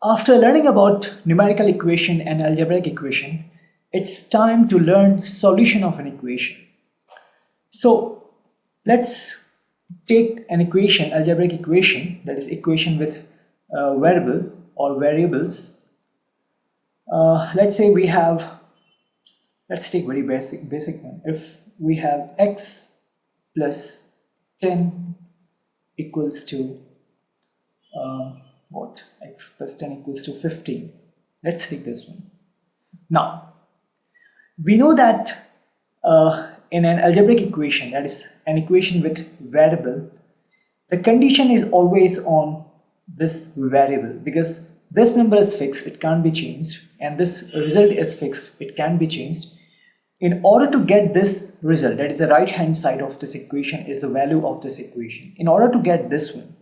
After learning about numerical equation and algebraic equation, it's time to learn solution of an equation. So let's take an equation, algebraic equation, that is equation with variable or variables. Let's say we have, let's take very basic one. If we have x plus 10 equals to what? X plus 10 equals to 15. Let's take this one. Now, we know that in an algebraic equation, that is an equation with variable, the condition is always on this variable because this number is fixed, it can't be changed, and this result is fixed, it can be changed. In order to get this result, that is the right hand side of this equation is the value of this equation. In order to get this one,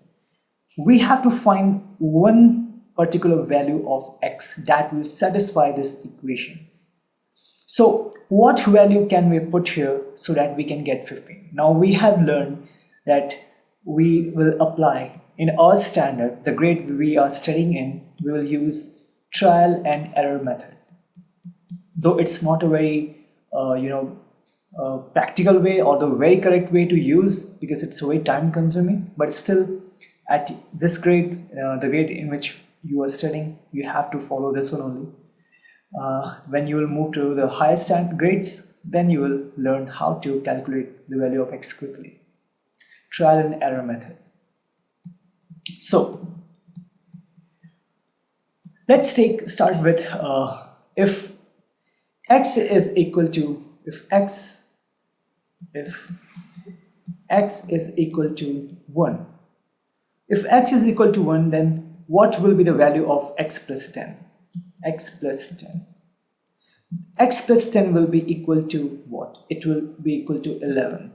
we have to find one particular value of x that will satisfy this equation. So what value can we put here so that we can get 15? Now we have learned that we will apply in our standard, the grade we are studying in, we will use trial and error method. Though it's not a very practical way or the very correct way to use because it's very time consuming, but still at this grade, the grade in which you are studying, you have to follow this one only. When you will move to the highest grades, then you will learn how to calculate the value of x quickly. Trial and error method. So let's start with if x is equal to x is equal to 1. If x is equal to 1, then what will be the value of x plus 10? X plus 10. X plus 10 will be equal to what? It will be equal to 11.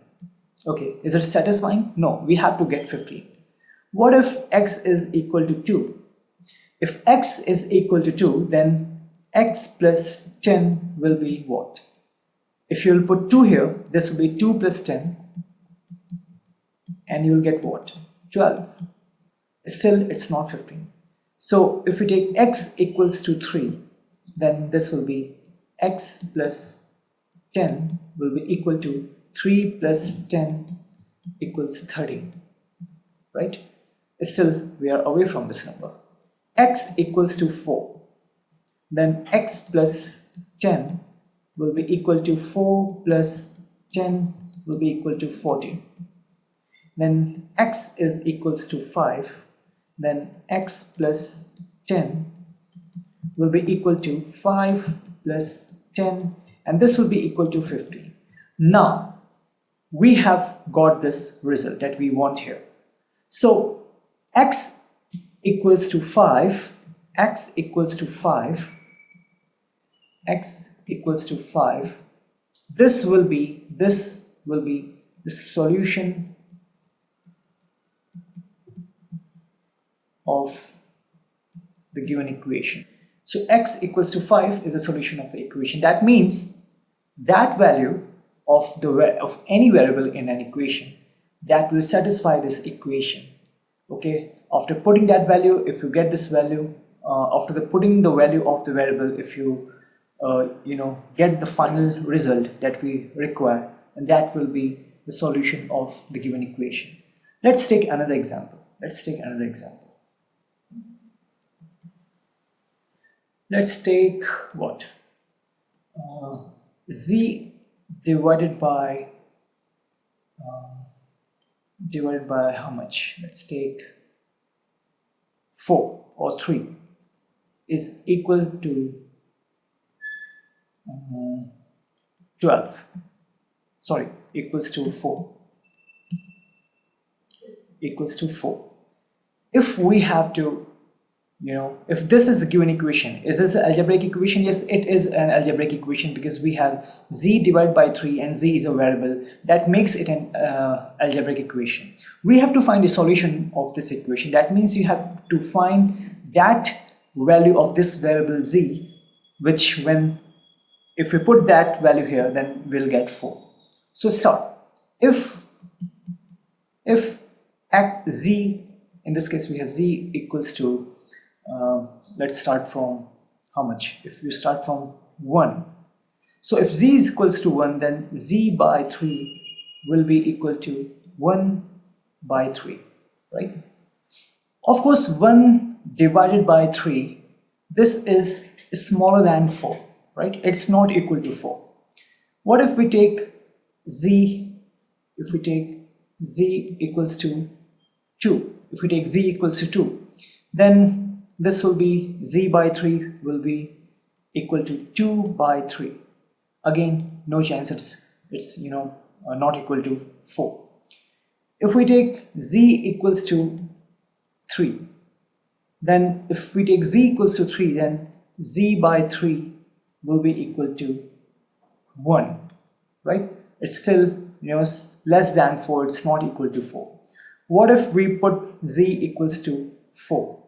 Okay, is it satisfying? No, we have to get 15. What if x is equal to 2? If x is equal to 2, then x plus 10 will be what? If you will put 2 here, this will be 2 plus 10 and you will get what? 12. Still, it's not 15. So if we take x equals to 3, then this will be x plus 10 will be equal to 3 plus 10 equals 13, right? Still, we are away from this number. X equals to 4, then x plus 10 will be equal to 4 plus 10 will be equal to 14. Then x is equals to 5, then x plus 10 will be equal to 5 plus 10, and this will be equal to 50. Now we have got this result that we want here. So x equals to 5, x equals to 5, x equals to 5. This will be the solution of the given equation. So x equals to 5 is a solution of the equation. That means that value of any variable in an equation that will satisfy this equation. Okay, after putting that value, if you get this value, after putting the value of the variable, if you get the final result that we require, and that will be the solution of the given equation. Let's take another example. Let's take what? Z divided by how much? Let's take 4 or 3 is equals to 12. Sorry, equals to 4. Equals to 4. If we have to, if this is the given equation, is this an algebraic equation? Yes, it is an algebraic equation because we have z divided by 3 and z is a variable. That makes it an algebraic equation. We have to find a solution of this equation. That means you have to find that value of this variable z, which if we put that value here, then we'll get 4. So start. If z, in this case we have z equals to let's start from how much? If you start from 1, so if z is equals to 1, then z by 3 will be equal to 1 by 3, right? Of course, 1 divided by 3, this is smaller than 4, right? It's not equal to 4. What if we take z, if we take z equals to 2, if we take z equals to 2, then this will be z by 3 will be equal to 2 by 3. Again, no chance it's not equal to 4. If we take z equals to 3, then if we take z equals to 3, then z by 3 will be equal to 1, right? It's still less than 4, it's not equal to 4. What if we put z equals to 4?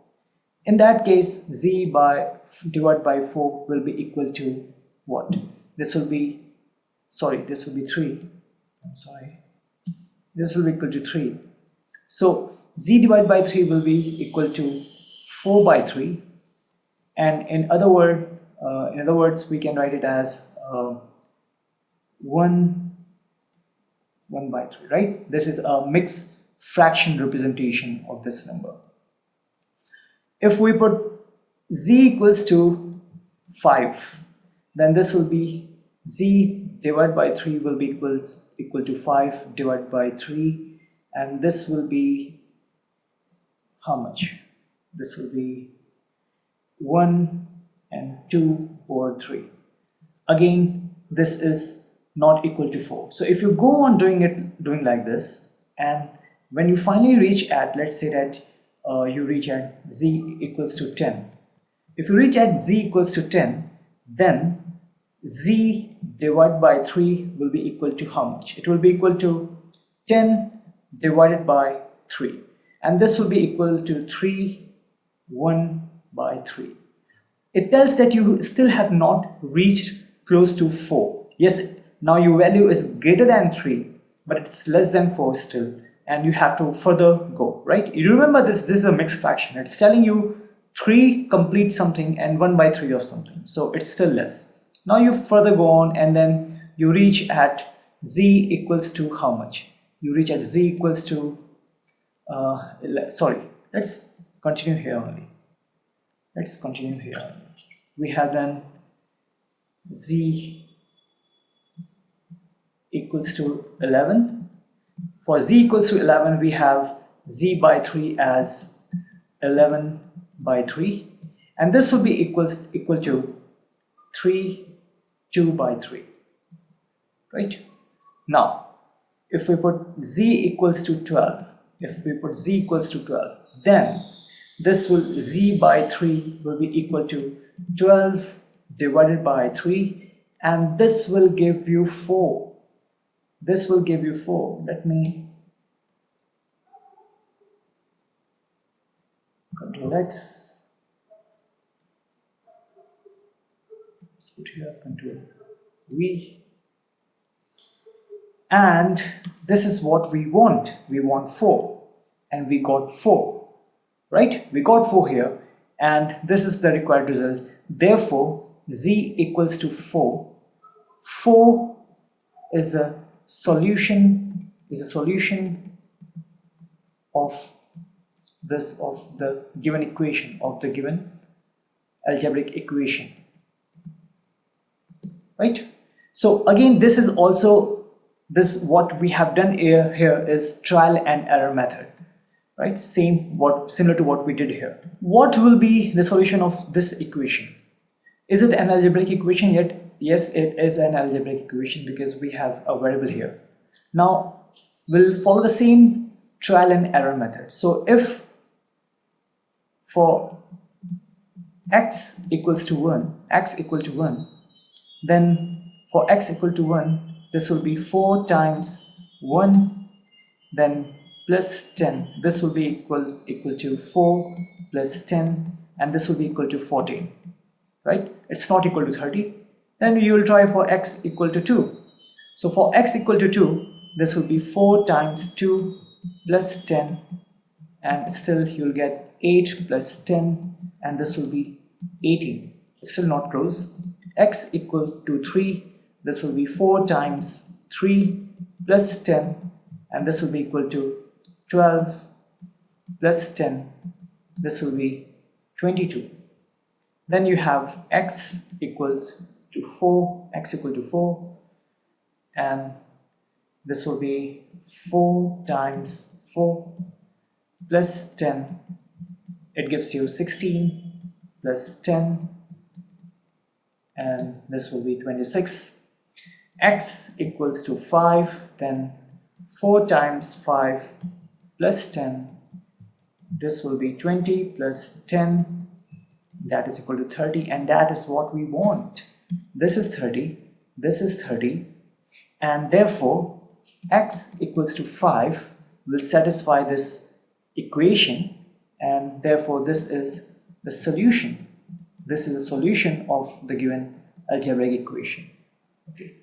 In that case, z by divided by 4 will be equal to what? This will be 3. I'm sorry. This will be equal to 3. So z divided by 3 will be equal to 4 by 3, and in other words, we can write it as 1 by 3, right? This is a mixed fraction representation of this number. If we put z equals to 5, then this will be z divided by 3 will be equal to 5 divided by 3, and this will be how much? This will be 1 and 2 over 3. Again, this is not equal to 4. So if you go on doing like this, and when you finally reach at, let's say that you reach at z equals to 10. If you reach at z equals to 10, then z divided by 3 will be equal to how much? It will be equal to 10 divided by 3, and this will be equal to 1 by 3. It tells that you still have not reached close to 4. Yes, now your value is greater than 3, but it's less than 4 still, and you have to further go, right? You remember this is a mixed fraction. It's telling you 3 complete something and 1 by 3 of something, so it's still less. Now you further go on, and then you reach at z equals to how much? You reach at z equals to let's continue here only. We have then z equals to 11. For z equals to 11, we have z by 3 as 11 by 3, and this will be equal to 2 by 3, right? Now if we put z equals to 12, then this will z by 3 will be equal to 12 divided by 3, and this will give you 4. Let me Control X. Let's put here Control V. And this is what we want. We want 4, and we got 4, right? We got 4 here, and this is the required result. Therefore, z equals to 4. 4 is the solution of the given equation, of the given algebraic equation, right? So again, this is also what we have done here is trial and error method, right? Similar to what we did here. What will be the solution of this equation? Is it an algebraic equation yet? Yes, it is an algebraic equation because we have a variable here. Now we'll follow the same trial and error method. So if for x equal to 1, then for x equal to 1, this will be 4 times 1, then plus 10. This will be equal to 4 plus 10, and this will be equal to 14, right? It's not equal to 30. Then you will try for x equal to 2. So for x equal to 2, this will be 4 times 2 plus 10, and still you'll get 8 plus 10, and this will be 18. It's still not close. X equals to 3, this will be 4 times 3 plus 10, and this will be equal to 12 plus 10, this will be 22. Then you have x equals to 4, x equal to 4, and this will be 4 times 4 plus 10, it gives you 16 plus 10, and this will be 26. X equals to 5, then 4 times 5 plus 10, this will be 20 plus 10, that is equal to 30, and that is what we want. This is 30, this is 30, and therefore x equals to 5 will satisfy this equation, and therefore this is the solution. This is the solution of the given algebraic equation. Okay.